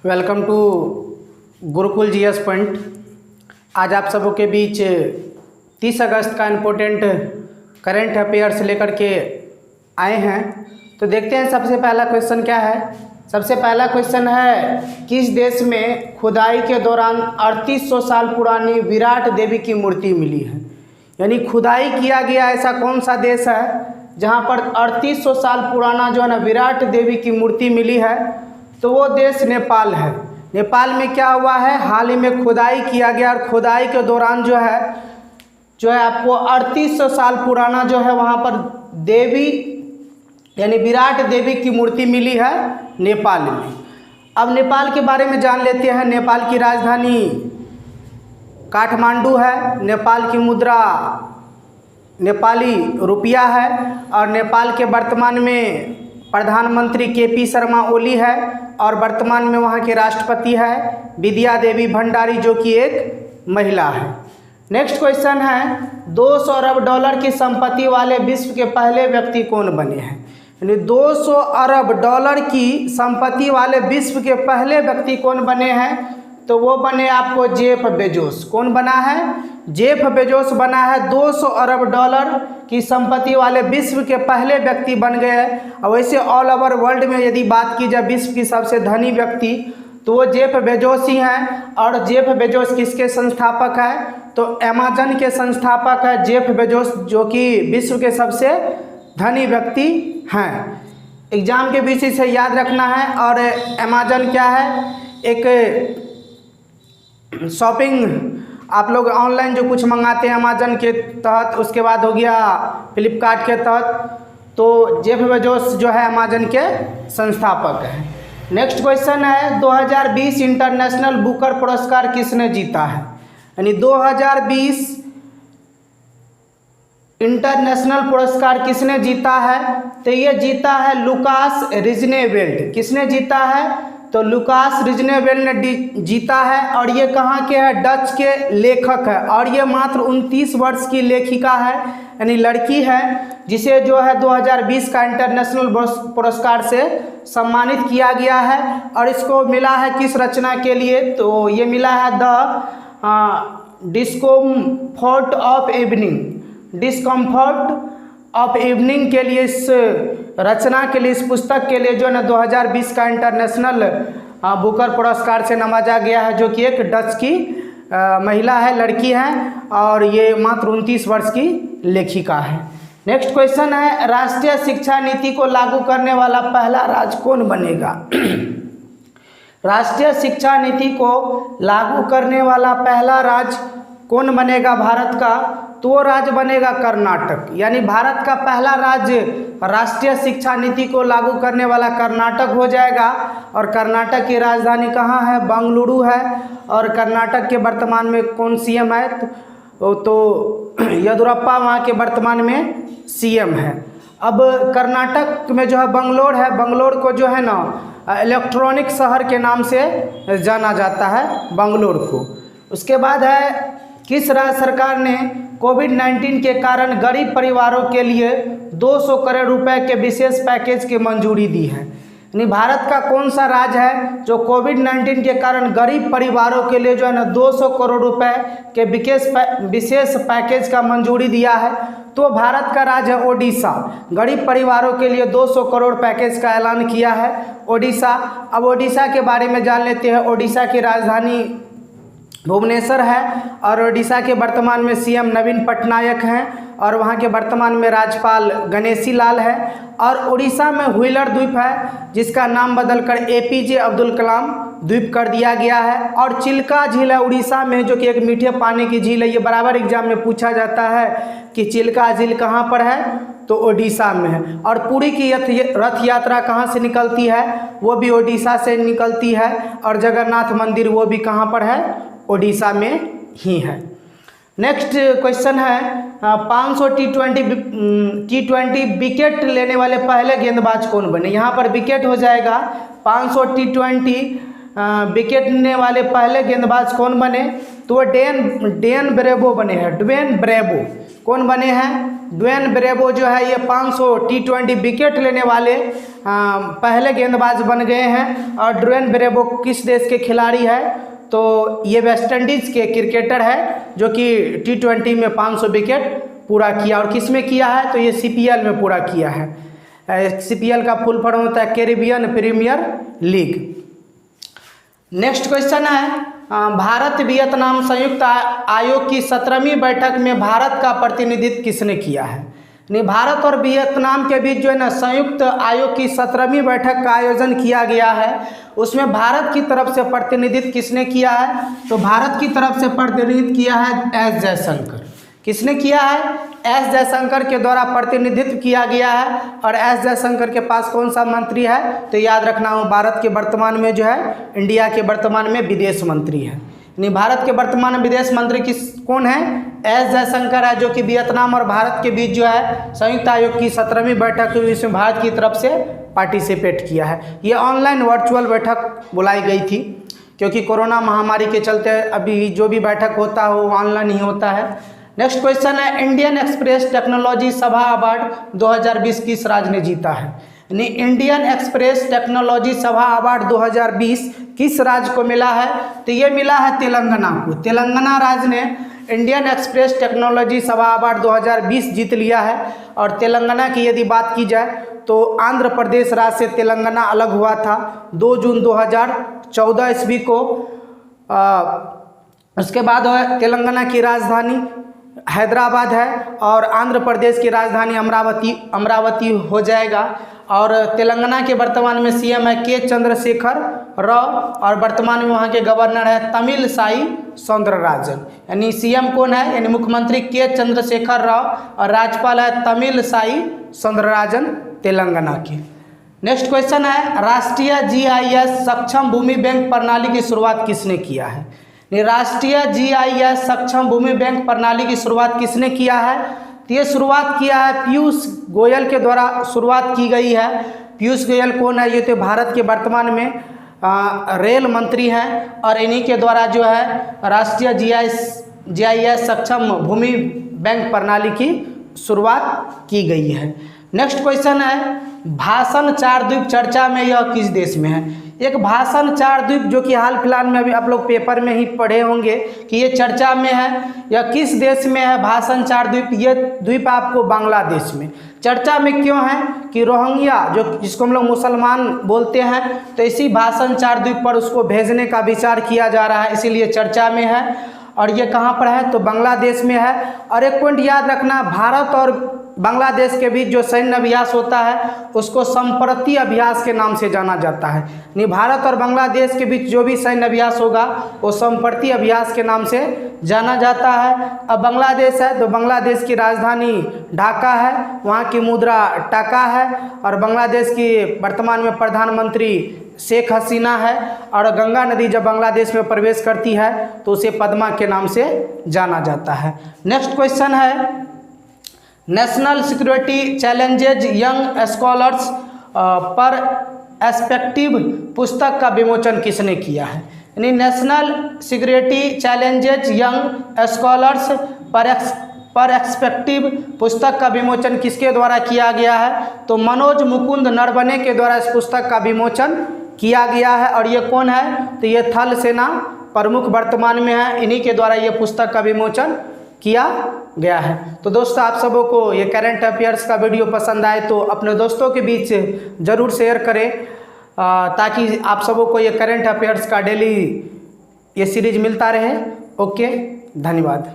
Welcome to Gurukul GS point. आज आप सबों के बीच 30 अगस्त का इम्पोर्टेंट करंट अफेयर्स लेकर के आए हैं। तो देखते हैं सबसे पहला क्वेश्चन क्या है। सबसे पहला क्वेश्चन है, किस देश में खुदाई के दौरान 3800 साल पुरानी विराट देवी की मूर्ति मिली है। यानी खुदाई किया गया ऐसा कौन सा देश है जहां पर 3800 साल पुराना जो है ना विराट देवी की मूर्ति मिली है। तो वो देश नेपाल है। नेपाल में क्या हुआ है, हाल ही में खुदाई किया गया और खुदाई के दौरान जो है आपको 3800 साल पुराना जो है वहाँ पर देवी यानी विराट देवी की मूर्ति मिली है नेपाल में। अब नेपाल के बारे में जान लेते हैं। नेपाल की राजधानी काठमांडू है। नेपाल की मुद्रा नेपाली रुपया है और नेपाल के वर्तमान में प्रधानमंत्री केपी शर्मा ओली है और वर्तमान में वहाँ के राष्ट्रपति है विद्या देवी भंडारी जो कि एक महिला है। नेक्स्ट क्वेश्चन है, 200 अरब डॉलर की संपत्ति वाले विश्व के पहले व्यक्ति कौन बने हैं। यानी 200 अरब डॉलर की संपत्ति वाले विश्व के पहले व्यक्ति कौन बने हैं। तो वो बने आपको जेफ बेजोस। कौन बना है, जेफ बेजोस बना है। 200 अरब डॉलर की संपत्ति वाले विश्व के पहले व्यक्ति बन गए हैं। और वैसे ऑल ओवर वर्ल्ड में यदि बात की जाए विश्व की सबसे धनी व्यक्ति तो वो जेफ बेजोस ही हैं। और जेफ बेजोस किसके संस्थापक है, तो अमेजन के संस्थापक है जेफ बेजोस जो कि विश्व के सबसे धनी व्यक्ति हैं। एग्जाम के विषय से याद रखना है। और अमेजन क्या है, एक शॉपिंग आप लोग ऑनलाइन जो कुछ मंगाते हैं अमेजन के तहत, उसके बाद हो गया फ्लिपकार्ट के तहत। तो जेफ बेजोस जो है अमेजन के संस्थापक हैं। नेक्स्ट क्वेश्चन है, 2020 इंटरनेशनल बुकर पुरस्कार किसने जीता है। यानी 2020 इंटरनेशनल पुरस्कार किसने जीता है। तो ये जीता है लुकास रिजनेवेल्ड। किसने जीता है, तो लुकास रिजनेवेल्ड ने जीता है। और ये कहाँ के है, डच के लेखक है और ये मात्र 29 वर्ष की लेखिका है यानी लड़की है, जिसे जो है 2020 का इंटरनेशनल पुरस्कार से सम्मानित किया गया है। और इसको मिला है किस रचना के लिए, तो ये मिला है द डिस्कम्फर्ट ऑफ इवनिंग के लिए, इस रचना के लिए, इस पुस्तक के लिए जो है ना 2020 का इंटरनेशनल बुकर पुरस्कार से नवाजा गया है, जो कि एक डच की महिला है, लड़की है और ये मात्र 29 वर्ष की लेखिका है। नेक्स्ट क्वेश्चन है, राष्ट्रीय शिक्षा नीति को लागू करने वाला पहला राज्य कौन बनेगा। राष्ट्रीय शिक्षा नीति को लागू करने वाला पहला राज्य कौन बनेगा भारत का, तो वो राज्य बनेगा कर्नाटक। यानी भारत का पहला राज्य राष्ट्रीय शिक्षा नीति को लागू करने वाला कर्नाटक हो जाएगा। और कर्नाटक की राजधानी कहाँ है, बेंगलुरु है। और कर्नाटक के वर्तमान में कौन सीएम है, तो येदियुरप्पा वहाँ के वर्तमान में सीएम है। अब कर्नाटक में जो है बंगलोर है, बंगलोर को जो है ना इलेक्ट्रॉनिक शहर के नाम से जाना जाता है बंगलोर को। उसके बाद है, किस राज्य सरकार ने कोविड-19 के कारण गरीब परिवारों के लिए 200 करोड़ रुपए के विशेष पैकेज की मंजूरी दी है। यानी भारत का कौन सा राज्य है जो कोविड-19 के कारण गरीब परिवारों के लिए जो है ना 200 करोड़ रुपए के विशेष पैकेज का मंजूरी दिया है, तो भारत का राज्य है ओडिशा। गरीब परिवारों के लिए 200 करोड़ पैकेज का ऐलान किया है ओडिशा। अब ओडिशा के बारे में जान लेते हैं। ओडिशा की राजधानी भुवनेश्वर है और ओडिशा के वर्तमान में सीएम नवीन पटनायक हैं और वहाँ के वर्तमान में राज्यपाल गणेशी लाल है। और उड़ीसा में व्हीलर द्वीप है जिसका नाम बदलकर एपीजे अब्दुल कलाम द्वीप कर दिया गया है। और चिल्का झील है उड़ीसा में, जो कि एक मीठे पानी की झील है। ये बराबर एग्जाम में पूछा जाता है कि चिल्का झील कहाँ पर है, तो ओडिशा में है। और पुरी की रथ यात्रा कहाँ से निकलती है, वो भी ओडिशा से निकलती है। और जगन्नाथ मंदिर वो भी कहाँ पर है, ओडिशा में ही है। नेक्स्ट क्वेश्चन है, 500 टी20 विकेट लेने वाले पहले गेंदबाज कौन बने। यहाँ पर विकेट हो जाएगा 500 टी20 विकेट लेने वाले पहले गेंदबाज कौन बने, तो वो डेन ब्रेवो बने हैं। ड्वेन ब्रेवो कौन बने हैं? ड्वेन ब्रेवो जो है ये 500 T20 विकेट लेने वाले पहले गेंदबाज बन गए हैं। और ड्वेन ब्रेवो किस देश के खिलाड़ी है? तो ये वेस्ट इंडीज़ के क्रिकेटर है जो कि T20 में 500 विकेट पूरा किया। और किस में किया है? तो ये CPL में पूरा किया है। CPL का फुल फॉर्म होता है Caribbean Premier League. Next question है भारत वियतनाम संयुक्त आयोग की 17वीं बैठक में भारत का प्रतिनिधित्व किसने किया है? नहीं, भारत और वियतनाम के बीच जो है ना संयुक्त आयोग की 17वीं बैठक का आयोजन किया गया है। उसमें भारत की तरफ से प्रतिनिधित्व किसने किया है? तो भारत की तरफ से प्रतिनिधित्व किया है एस जयशंकर। किसने किया है? एस जयशंकर के द्वारा प्रतिनिधित्व किया गया है। और एस जयशंकर के पास कौन सा मंत्री है? तो याद रखना हो, भारत के वर्तमान में जो है इंडिया के वर्तमान में विदेश मंत्री है। यानी भारत के वर्तमान विदेश मंत्री कौन है? एस जयशंकर है, जो कि वियतनाम और भारत के बीच जो है संयुक्त आयोग की 17वीं बैठक हुई, इसमें भारत की तरफ से पार्टिसिपेट किया है। ये ऑनलाइन वर्चुअल बैठक बुलाई गई थी क्योंकि कोरोना महामारी के चलते अभी जो भी बैठक होता है वो ऑनलाइन ही होता है। नेक्स्ट क्वेश्चन है इंडियन एक्सप्रेस टेक्नोलॉजी सभा अवार्ड 2020 किस राज्य ने जीता है? यानी इंडियन एक्सप्रेस टेक्नोलॉजी सभा अवार्ड 2020 किस राज्य को मिला है? तो ये मिला है तेलंगाना को। तेलंगाना राज्य ने इंडियन एक्सप्रेस टेक्नोलॉजी सभा अवार्ड 2020 जीत लिया है। और तेलंगाना की यदि बात की जाए तो आंध्र प्रदेश राज्य से तेलंगाना अलग हुआ था 2 जून 2014 ईस्वी को। उसके बाद तेलंगाना की राजधानी हैदराबाद है और आंध्र प्रदेश की राजधानी अमरावती हो जाएगा। और तेलंगाना के वर्तमान में सीएम है के चंद्रशेखर राव और वर्तमान में वहाँ के गवर्नर है तमिलसाई सौंदरराजन। यानी सीएम कौन है? यानी मुख्यमंत्री के चंद्रशेखर राव और राज्यपाल है तमिलसाई सौंदरराजन तेलंगाना के। नेक्स्ट क्वेश्चन है राष्ट्रीय GIS सक्षम भूमि बैंक प्रणाली की शुरुआत किसने किया है? राष्ट्रीय GIS सक्षम भूमि बैंक प्रणाली की शुरुआत किसने किया है? तो ये शुरुआत किया है पीयूष गोयल के द्वारा शुरुआत की गई है। पीयूष गोयल कौन है? ये तो भारत के वर्तमान में रेल मंत्री हैं और इन्हीं के द्वारा जो है राष्ट्रीय GIS सक्षम भूमि बैंक प्रणाली की शुरुआत की गई है। नेक्स्ट क्वेश्चन है भाषण 4 द्वीप चर्चा में यह किस देश में है? एक भाषण 4 द्वीप जो कि हाल फिलहाल में अभी आप लोग पेपर में ही पढ़े होंगे कि ये चर्चा में है। यह किस देश में है भाषण 4 द्वीप? ये द्वीप आपको बांग्लादेश में चर्चा में क्यों है कि रोहिंग्या जो जिसको हम लोग मुसलमान बोलते हैं, तो इसी भाषण 4 द्वीप पर उसको भेजने का विचार किया जा रहा है, इसीलिए चर्चा में है। और ये कहाँ पर है? तो बांग्लादेश में है। और एक पॉइंट याद रखना, भारत और बांग्लादेश के बीच जो सैन्य अभ्यास होता है उसको संप्रति अभ्यास के नाम से जाना जाता है। यानी भारत और बांग्लादेश के बीच जो भी सैन्य अभ्यास होगा वो संप्रति अभ्यास के नाम से जाना जाता है। अब बांग्लादेश है तो बांग्लादेश की राजधानी ढाका है, वहाँ की मुद्रा टाका है। और बांग्लादेश की वर्तमान में प्रधानमंत्री शेख हसीना है। और गंगा नदी जब बांग्लादेश में प्रवेश करती है तो उसे पद्मा के नाम से जाना जाता है। नेक्स्ट क्वेश्चन है national security challenges young scholars पर एस्पेक्टिव पुस्तक का विमोचन किसने किया है? यानी national security challenges young scholars पर एक्सपेक्टिव पुस्तक का विमोचन किसके द्वारा किया गया है? तो मनोज मुकुंद नरवणे के द्वारा इस पुस्तक का विमोचन किया गया है। और ये कौन है? तो ये थल सेना प्रमुख वर्तमान में है, इन्हीं के द्वारा ये पुस्तक का विमोचन किया गया है। तो दोस्तों आप सबों को ये करंट अफेयर्स का वीडियो पसंद आए तो अपने दोस्तों के बीच ज़रूर शेयर करें ताकि आप सबों को ये करंट अफेयर्स का डेली ये सीरीज मिलता रहे। ओके, धन्यवाद।